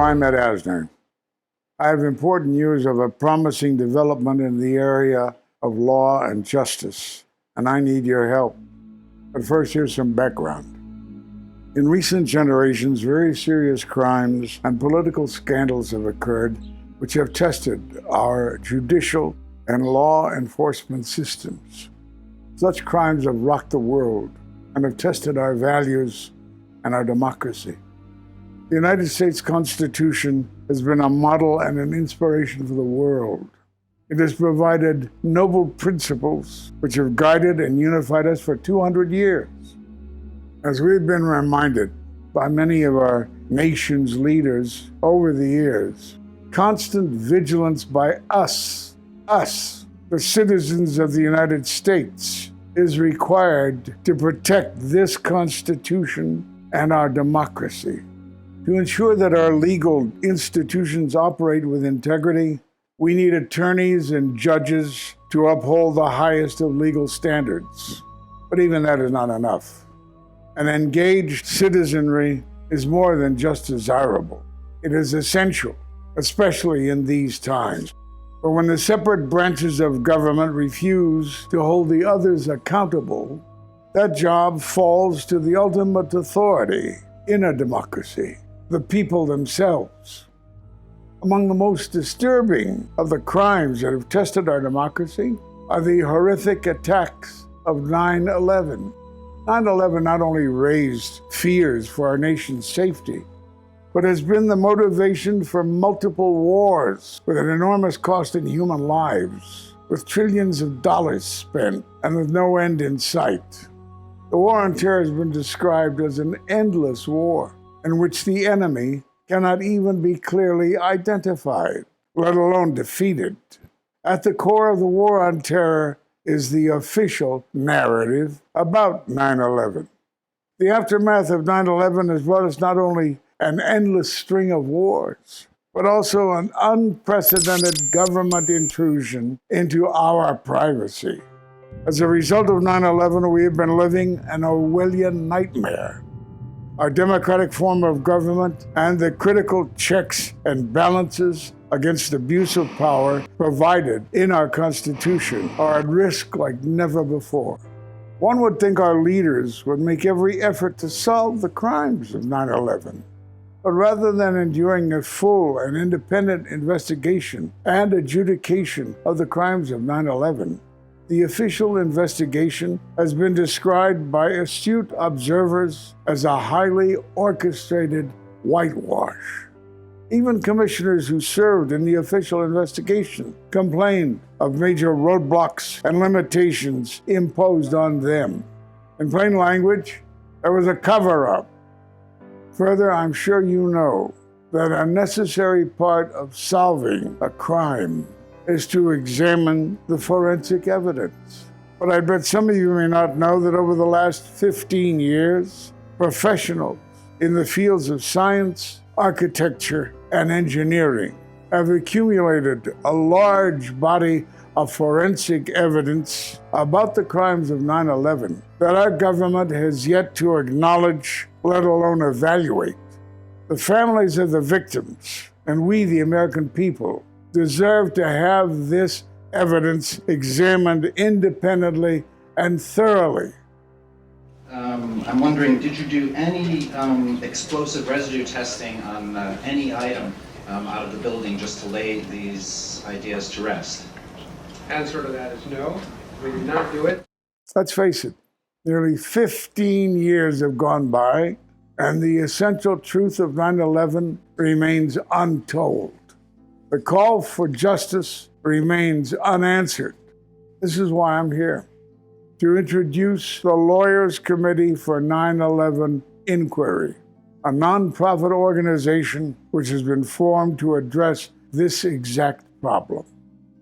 I'm at Asner. I have important news of a promising development in the area of law and justice, and I need your help. But first, here's some background. In recent generations, very serious crimes and political scandals have occurred which have tested our judicial and law enforcement systems. Such crimes have rocked the world and have tested our values and our democracy. The United States Constitution has been a model and an inspiration for the world. It has provided noble principles which have guided and unified us for 200 years. As we've been reminded by many of our nation's leaders over the years, constant vigilance by us, the citizens of the United States, is required to protect this Constitution and our democracy. To ensure that our legal institutions operate with integrity, we need attorneys and judges to uphold the highest of legal standards. But even that is not enough. An engaged citizenry is more than just desirable. It is essential, especially in these times. But when the separate branches of government refuse to hold the others accountable, that job falls to the ultimate authority in a democracy, the people themselves. Among the most disturbing of the crimes that have tested our democracy are the horrific attacks of 9/11. 9/11 not only raised fears for our nation's safety, but has been the motivation for multiple wars with an enormous cost in human lives, with trillions of dollars spent and with no end in sight. The war on terror has been described as an endless war in which the enemy cannot even be clearly identified, let alone defeated. At the core of the war on terror is the official narrative about 9/11. The aftermath of 9/11 has brought us not only an endless string of wars, but also an unprecedented government intrusion into our privacy. As a result of 9/11, we have been living an Orwellian nightmare. Our democratic form of government and the critical checks and balances against abuse of power provided in our Constitution are at risk like never before. One would think our leaders would make every effort to solve the crimes of 9/11. But rather than enduring a full and independent investigation and adjudication of the crimes of 9/11, the official investigation has been described by astute observers as a highly orchestrated whitewash. Even commissioners who served in the official investigation complained of major roadblocks and limitations imposed on them. In plain language, there was a cover-up. Further, I'm sure you know that a necessary part of solving a crime is to examine the forensic evidence. But I bet some of you may not know that over the last 15 years, professionals in the fields of science, architecture, and engineering have accumulated a large body of forensic evidence about the crimes of 9/11 that our government has yet to acknowledge, let alone evaluate. The families of the victims, and we, the American people, deserve to have this evidence examined independently and thoroughly. I'm wondering, did you do any explosive residue testing on any item out of the building just to lay these ideas to rest? Answer to that is no, we did not do it. Let's face it, nearly 15 years have gone by, and the essential truth of 9/11 remains untold. The call for justice remains unanswered. This is why I'm here, to introduce the Lawyers Committee for 9/11 Inquiry, a nonprofit organization which has been formed to address this exact problem.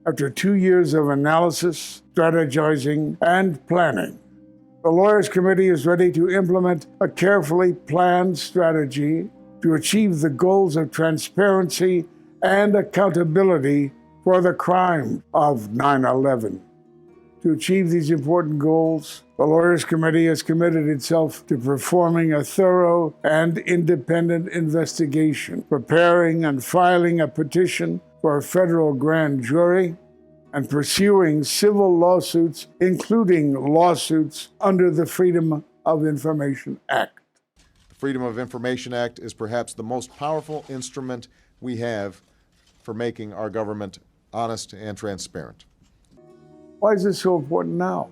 After 2 years of analysis, strategizing, and planning, the Lawyers Committee is ready to implement a carefully planned strategy to achieve the goals of transparency and accountability for the crime of 9/11. To achieve these important goals, the Lawyers Committee has committed itself to performing a thorough and independent investigation, preparing and filing a petition for a federal grand jury, and pursuing civil lawsuits, including lawsuits under the Freedom of Information Act. The Freedom of Information Act is perhaps the most powerful instrument we have for making our government honest and transparent. Why is this so important now?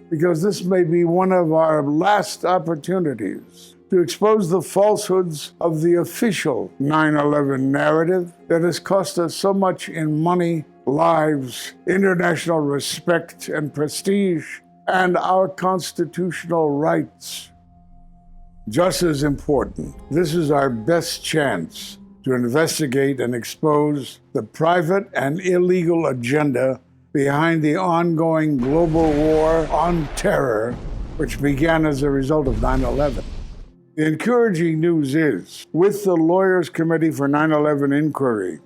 Because this may be one of our last opportunities to expose the falsehoods of the official 9/11 narrative that has cost us so much in money, lives, international respect and prestige, and our constitutional rights. Just as important, this is our best chance to investigate and expose the private and illegal agenda behind the ongoing global war on terror, which began as a result of 9/11. The encouraging news is, with the Lawyers Committee for 9/11 Inquiry,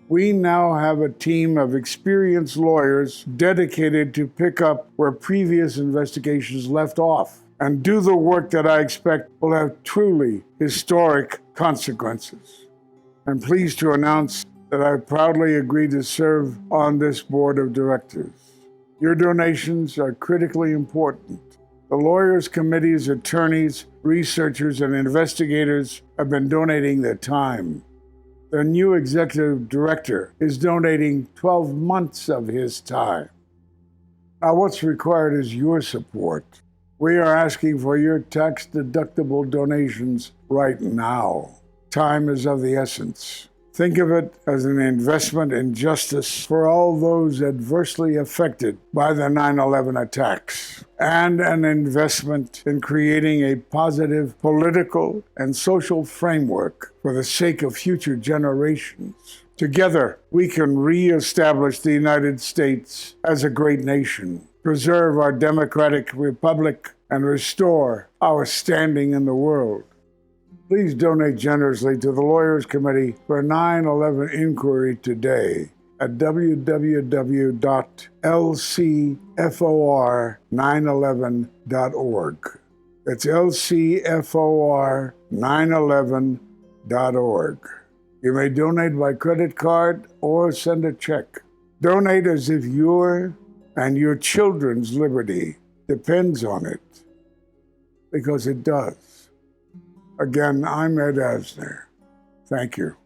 we now have a team of experienced lawyers dedicated to pick up where previous investigations left off and do the work that I expect will have truly historic consequences. I'm pleased to announce that I proudly agree to serve on this board of directors. Your donations are critically important. The Lawyers Committee's attorneys, researchers, and investigators have been donating their time. The new executive director is donating 12 months of his time. Now, what's required is your support. We are asking for your tax-deductible donations right now. Time is of the essence. Think of it as an investment in justice for all those adversely affected by the 9/11 attacks, and an investment in creating a positive political and social framework for the sake of future generations. Together, we can reestablish the United States as a great nation, preserve our democratic republic, and restore our standing in the world. Please donate generously to the Lawyers Committee for 9/11 Inquiry today at www.lcfor911.org. That's lcfor911.org. You may donate by credit card or send a check. Donate as if your and your children's liberty depends on it, because it does. Again, I'm Ed Asner. Thank you.